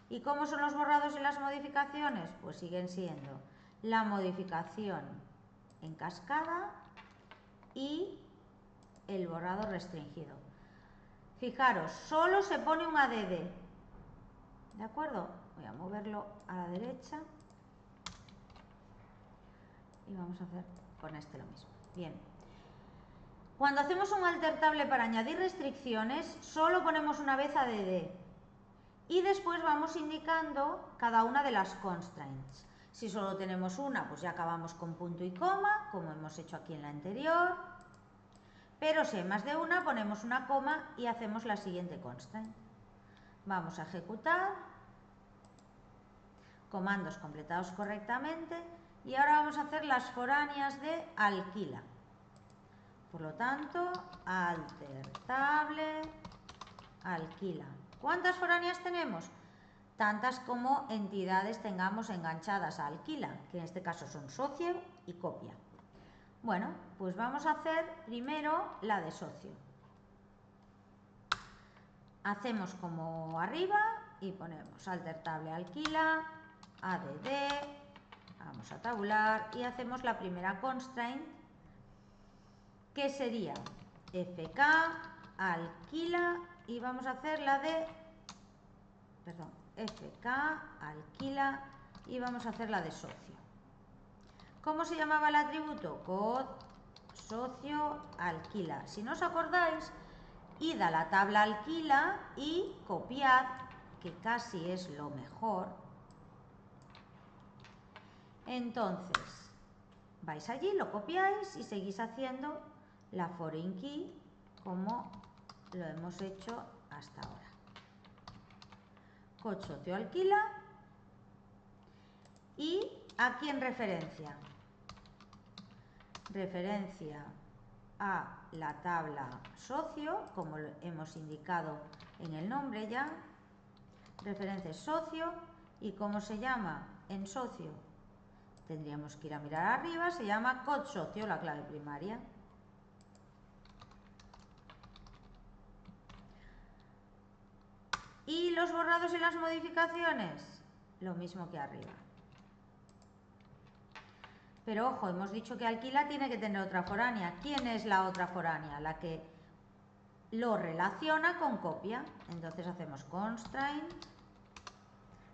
¿Y cómo son los borrados y las modificaciones? Pues siguen siendo la modificación en cascada y el borrado restringido. Fijaros, solo se pone un ADD. ¿De acuerdo? Voy a moverlo a la derecha. Y vamos a hacer con este lo mismo. Bien. Cuando hacemos un alter table para añadir restricciones, solo ponemos una vez ADD. Y después vamos indicando cada una de las constraints. Si solo tenemos una, pues ya acabamos con punto y coma, como hemos hecho aquí en la anterior. Pero si hay más de una, ponemos una coma y hacemos la siguiente constraint. Vamos a ejecutar. Comandos completados correctamente. Y ahora vamos a hacer las foráneas de alquila. Por lo tanto, alter table alquila. ¿Cuántas foráneas tenemos? Tantas como entidades tengamos enganchadas a alquila, que en este caso son socio y copia. Bueno, pues vamos a hacer primero la de socio. Hacemos como arriba y ponemos alter table alquila, add, vamos a tabular y hacemos la primera constraint, que sería fk alquila, y vamos a hacer la de, fk alquila, y vamos a hacer la de socio. ¿Cómo se llamaba el atributo? Cod socio alquila. Si no os acordáis, id a la tabla alquila y copiad, que casi es lo mejor. Entonces, vais allí, lo copiáis y seguís haciendo la foreign key como lo hemos hecho hasta ahora. Cod socio alquila, y aquí en referencia a la tabla socio, como lo hemos indicado en el nombre ya, referencia socio, y cómo se llama en socio, tendríamos que ir a mirar arriba, se llama cod socio, la clave primaria. Y los borrados y las modificaciones, lo mismo que arriba. Pero ojo, hemos dicho que alquila tiene que tener otra foránea. ¿Quién es la otra foránea? La que lo relaciona con copia. Entonces hacemos constraint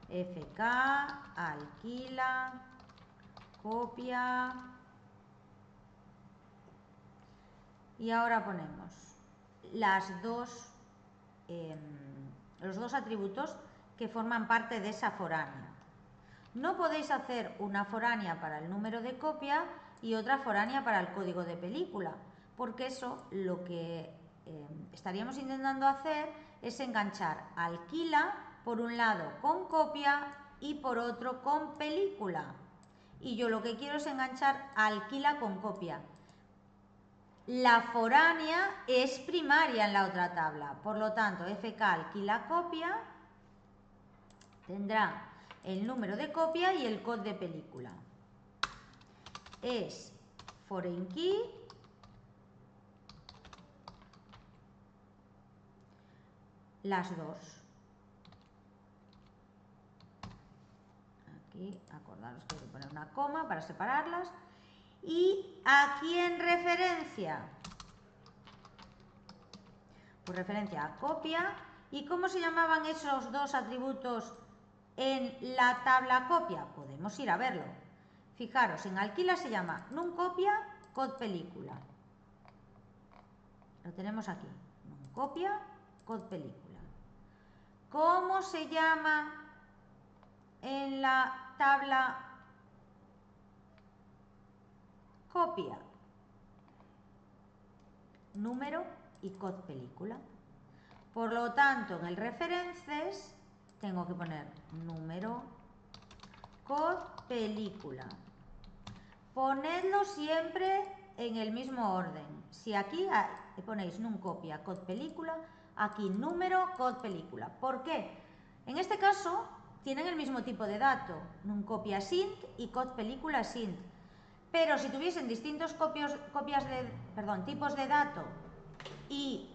fk alquila copia, y ahora ponemos los dos atributos que forman parte de esa foránea. No podéis hacer una foránea para el número de copia y otra foránea para el código de película, porque eso lo que estaríamos intentando hacer es enganchar alquila por un lado con copia y por otro con película. Y yo lo que quiero es enganchar alquila con copia. La foránea es primaria en la otra tabla, por lo tanto fk alquila copia tendrá el número de copia y el código de película. Es foreign key las dos. Aquí acordaros que hay que poner una coma para separarlas. Y aquí en referencia, pues referencia a copia. ¿Y cómo se llamaban esos dos atributos en la tabla copia? Podemos ir a verlo. Fijaros, en alquila se llama numCopia cod película. Lo tenemos aquí, numCopia cod película. ¿Cómo se llama en la tabla copia? Número y cod película. Por lo tanto, en el references tengo que poner número, cod película. Ponedlo siempre en el mismo orden. Si aquí ponéis numCopia cod película, aquí número, cod película. ¿Por qué? En este caso tienen el mismo tipo de dato, numCopia int y cod película int. Pero si tuviesen distintos tipos de dato y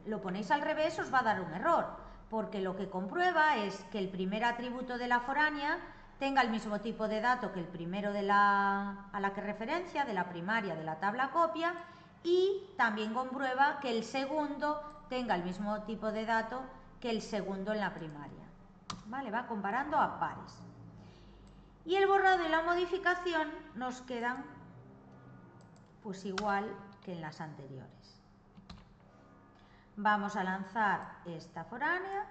lo ponéis al revés, os va a dar un error, porque lo que comprueba es que el primer atributo de la foránea tenga el mismo tipo de dato que el primero a la que referencia, de la primaria, de la tabla copia, y también comprueba que el segundo tenga el mismo tipo de dato que el segundo en la primaria. ¿Vale? Va comparando a pares. Y el borrado y la modificación nos quedan pues igual que en las anteriores. Vamos a lanzar esta foránea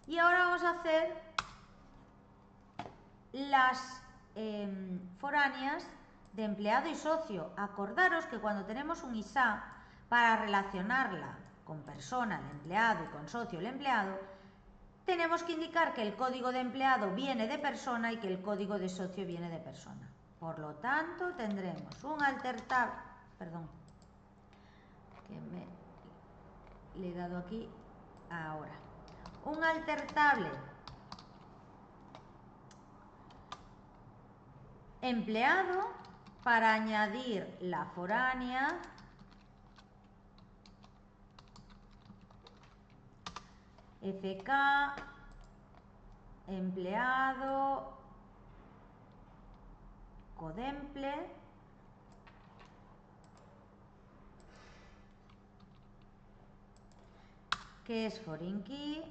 y ahora vamos a hacer las foráneas de empleado y socio. Acordaros que cuando tenemos un ISA, para relacionarla con persona, el empleado, y con socio, el empleado, tenemos que indicar que el código de empleado viene de persona y que el código de socio viene de persona. Por lo tanto, tendremos un alter tab, perdón, que le he dado aquí ahora, un alter table empleado para añadir la foránea FK empleado codemple que es foreign key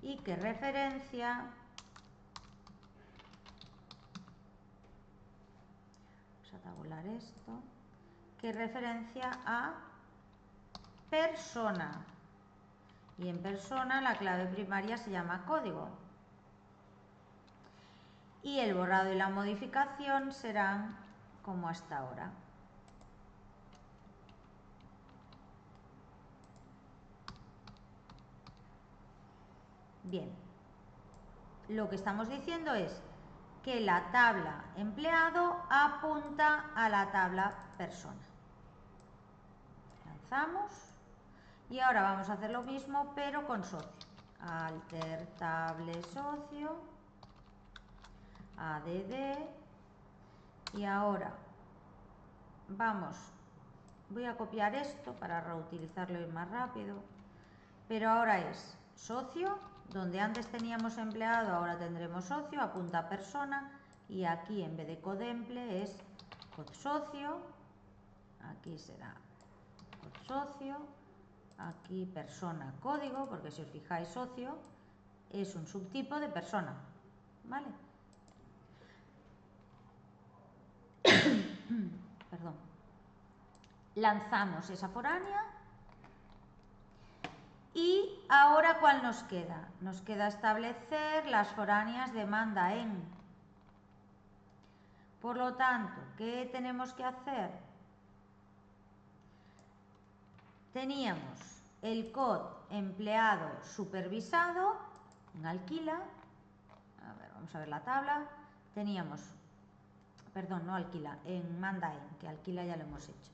y que referencia, vamos a tabular esto, que referencia a persona, y en persona la clave primaria se llama código, y el borrado y la modificación serán como hasta ahora. Bien, lo que estamos diciendo es que la tabla empleado apunta a la tabla persona. Lanzamos y ahora vamos a hacer lo mismo pero con socio. Alter table socio, add, y ahora voy a copiar esto para reutilizarlo y más rápido, pero ahora es socio, donde antes teníamos empleado, ahora tendremos socio, apunta a persona, y aquí en vez de codemple es codsocio, aquí será codsocio, aquí persona código, porque si os fijáis socio es un subtipo de persona, ¿vale? Perdón. Lanzamos esa foránea. Y ahora, ¿cuál nos queda? Nos queda establecer las foráneas de manda en. Por lo tanto, ¿qué tenemos que hacer? Teníamos el COD empleado supervisado en alquila. A ver, vamos a ver la tabla. Teníamos, perdón, no alquila, en manda en, que alquila ya lo hemos hecho.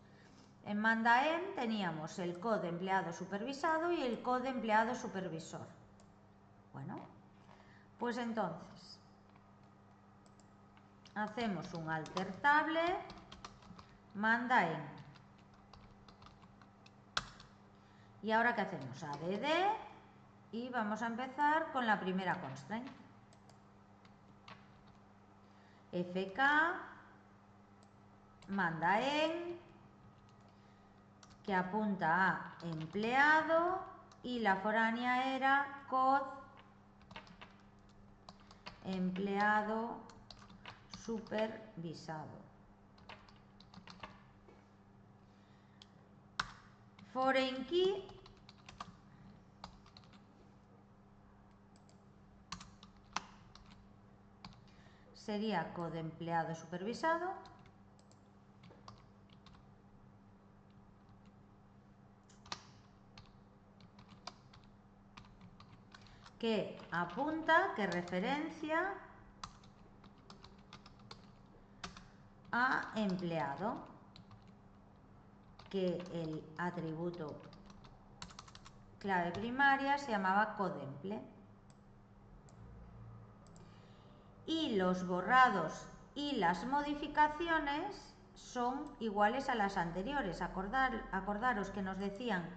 En manda en teníamos el COD empleado supervisado y el COD empleado supervisor. Bueno, pues entonces hacemos un alter table manda en. Y ahora ¿qué hacemos? Add y vamos a empezar con la primera constraint. FK manda en, que apunta a empleado, y la foránea era COD empleado supervisado. Foreign key sería COD empleado supervisado, que apunta, que referencia a empleado, que el atributo clave primaria se llamaba codemple. Y los borrados y las modificaciones son iguales a las anteriores. Acordaros que nos decían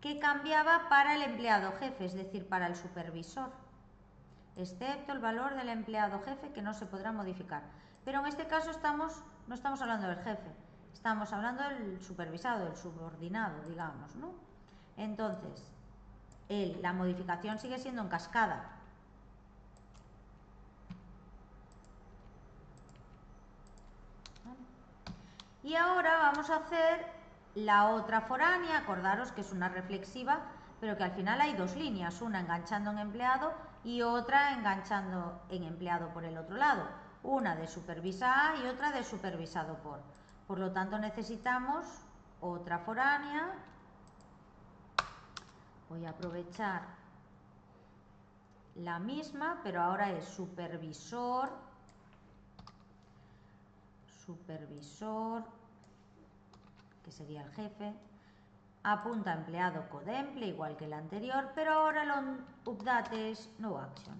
que cambiaba para el empleado jefe, es decir, para el supervisor, excepto el valor del empleado jefe, que no se podrá modificar. Pero en este caso no estamos hablando del jefe, estamos hablando del supervisado, del subordinado, digamos, ¿no? Entonces, la modificación sigue siendo en cascada. Y ahora vamos a hacer la otra foránea. Acordaros que es una reflexiva, pero que al final hay dos líneas, una enganchando en empleado y otra enganchando en empleado por el otro lado. Una de supervisa a y otra de supervisado por. Por lo tanto, necesitamos otra foránea. Voy a aprovechar la misma, pero ahora es supervisor, que sería el jefe, apunta a empleado codemple, igual que el anterior, pero ahora el update es no action.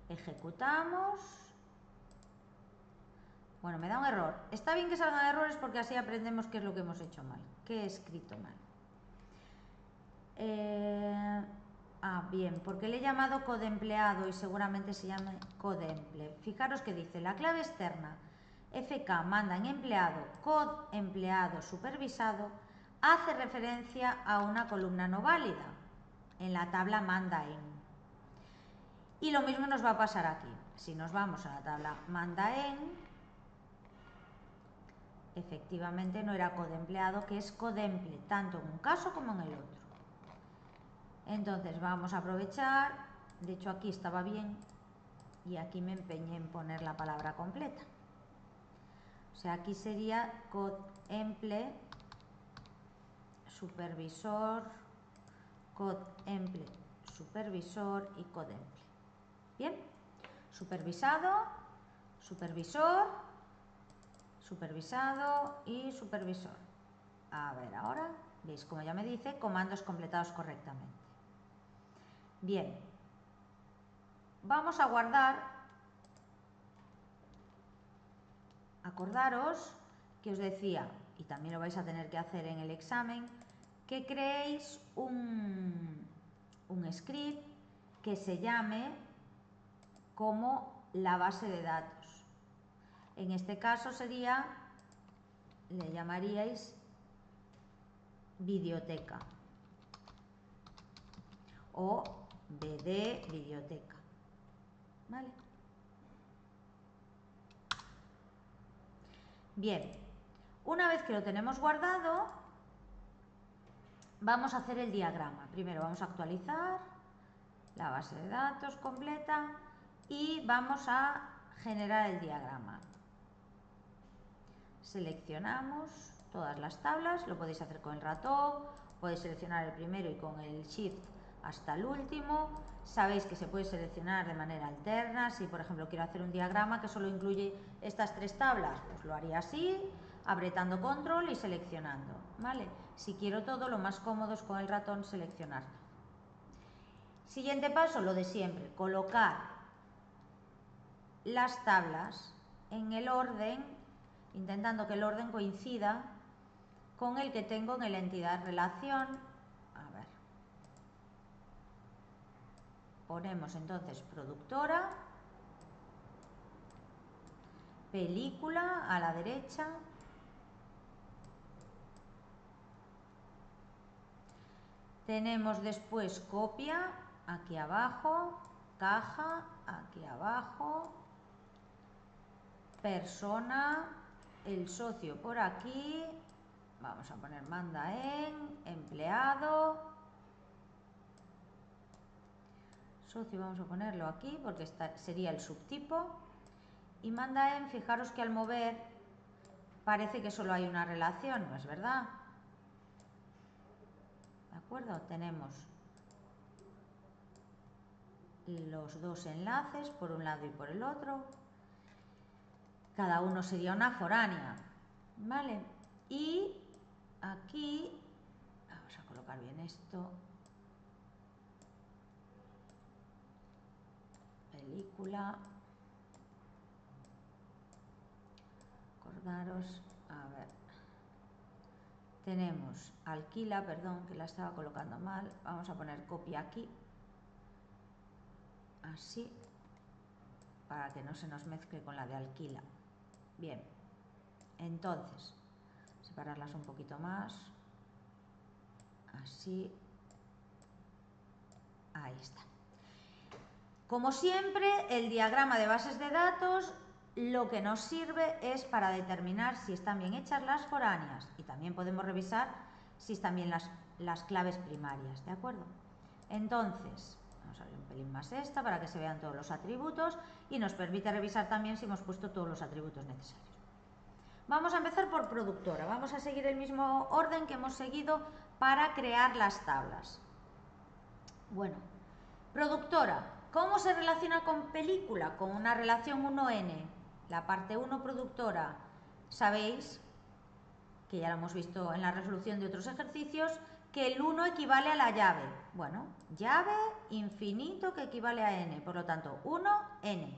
Ejecutamos. Bueno, me da un error. Está bien que salgan errores porque así aprendemos qué es lo que hemos hecho mal, qué he escrito mal. Bien, porque le he llamado codempleado y seguramente se llame codemple. Fijaros que dice la clave externa FK manda en empleado, cod empleado supervisado, hace referencia a una columna no válida en la tabla manda en. Y lo mismo nos va a pasar aquí. Si nos vamos a la tabla manda en, efectivamente no era codempleado, que es codemple, tanto en un caso como en el otro. Entonces vamos a aprovechar, de hecho aquí estaba bien y aquí me empeñé en poner la palabra completa. O sea, aquí sería codemple supervisor, codemple supervisor y codemple. Bien, supervisado, supervisor, supervisado y supervisor. A ver, ahora, veis como ya me dice, comandos completados correctamente. Bien, vamos a guardar. Acordaros que os decía, y también lo vais a tener que hacer en el examen, que creéis un script que se llame como la base de datos. En este caso sería, le llamaríais biblioteca o BD biblioteca, ¿vale? Bien, una vez que lo tenemos guardado, vamos a hacer el diagrama. Primero vamos a actualizar la base de datos completa y vamos a generar el diagrama. Seleccionamos todas las tablas, lo podéis hacer con el ratón, podéis seleccionar el primero y con el shift hasta el último. Sabéis que se puede seleccionar de manera alterna. Si por ejemplo quiero hacer un diagrama que solo incluye estas tres tablas, pues lo haría así, apretando control y seleccionando, ¿vale? Si quiero todo, lo más cómodo es con el ratón seleccionar. Siguiente paso, lo de siempre, colocar las tablas en el orden, intentando que el orden coincida con el que tengo en el entidad relación. A ver, ponemos entonces productora, película a la derecha, tenemos después copia aquí abajo, caja aquí abajo, persona, el socio por aquí, vamos a poner manda en, empleado, socio vamos a ponerlo aquí porque sería el subtipo, y manda en, fijaros que al mover parece que solo hay una relación, no es verdad. ¿De acuerdo? Tenemos los dos enlaces por un lado y por el otro. Cada uno sería una foránea, ¿vale? Y aquí, vamos a colocar bien esto, película, acordaros, a ver, tenemos alquila, perdón, que la estaba colocando mal, vamos a poner copia aquí, así, para que no se nos mezcle con la de alquila. Bien, entonces, separarlas un poquito más, así, ahí está. Como siempre, el diagrama de bases de datos lo que nos sirve es para determinar si están bien hechas las foráneas y también podemos revisar si están bien las claves primarias, ¿de acuerdo? Entonces, vamos a abrir un pelín más esta para que se vean todos los atributos y nos permite revisar también si hemos puesto todos los atributos necesarios. Vamos a empezar por productora, vamos a seguir el mismo orden que hemos seguido para crear las tablas. Bueno, productora, ¿cómo se relaciona con película? Con una relación 1n. La parte 1 productora, sabéis, que ya lo hemos visto en la resolución de otros ejercicios, que el 1 equivale a la llave. Bueno, llave infinito que equivale a n, por lo tanto 1n.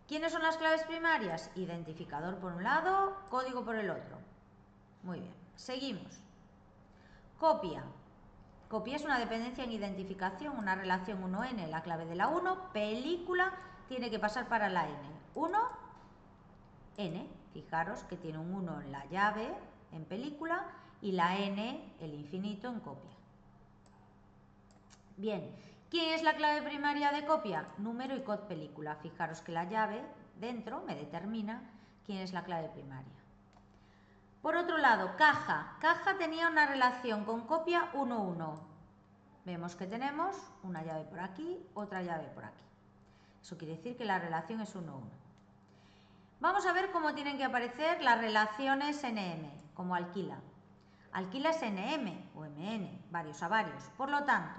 ¿Quiénes son las claves primarias? Identificador por un lado, código por el otro. Muy bien, seguimos. Copia. Copia es una dependencia en identificación, una relación 1n, la clave de la 1, película tiene que pasar para la n. 1, n, fijaros que tiene un 1 en la llave, en película, y la n, el infinito, en copia. Bien, ¿quién es la clave primaria de copia? Número y cod película. Fijaros que la llave dentro me determina quién es la clave primaria. Por otro lado, caja. Caja tenía una relación con copia 1-1. Vemos que tenemos una llave por aquí, otra llave por aquí. Eso quiere decir que la relación es 1-1. Vamos a ver cómo tienen que aparecer las relaciones NM, como alquila. Alquila es NM o MN, varios a varios. Por lo tanto,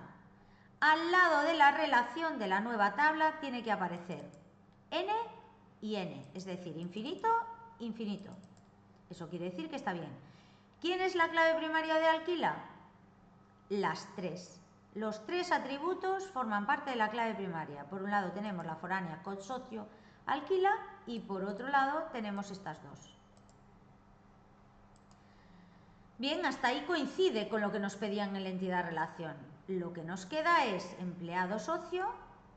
al lado de la relación de la nueva tabla tiene que aparecer N y N, es decir, infinito, infinito. Eso quiere decir que está bien. ¿Quién es la clave primaria de alquila? Las 3. Los 3 atributos forman parte de la clave primaria. Por un lado tenemos la foránea cod socio alquila y por otro lado tenemos estas dos. Bien, hasta ahí coincide con lo que nos pedían en la entidad relación. Lo que nos queda es empleado socio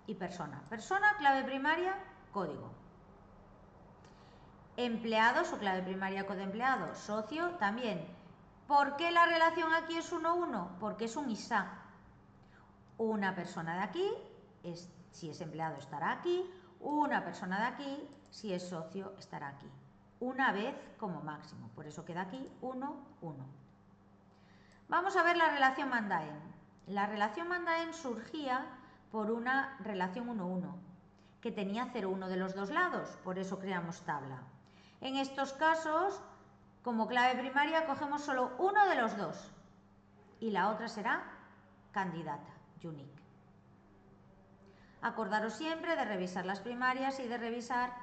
y persona. Persona, clave primaria, código. Empleado, su clave primaria code empleado. Socio también. ¿Por qué la relación aquí es 1-1? Porque es un ISA. Una persona de aquí, si es empleado estará aquí. Una persona de aquí, si es socio estará aquí. Una vez como máximo. Por eso queda aquí 1-1. Vamos a ver la relación manda-en. La relación manda-en surgía por una relación 1-1, que tenía 0-1 de los dos lados, por eso creamos tabla. En estos casos, como clave primaria, cogemos solo uno de los dos y la otra será candidata, unique. Acordaros siempre de revisar las primarias y de revisar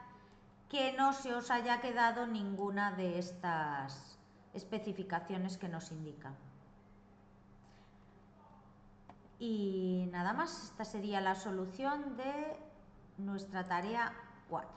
que no se os haya quedado ninguna de estas especificaciones que nos indican. Y nada más, esta sería la solución de nuestra tarea 4.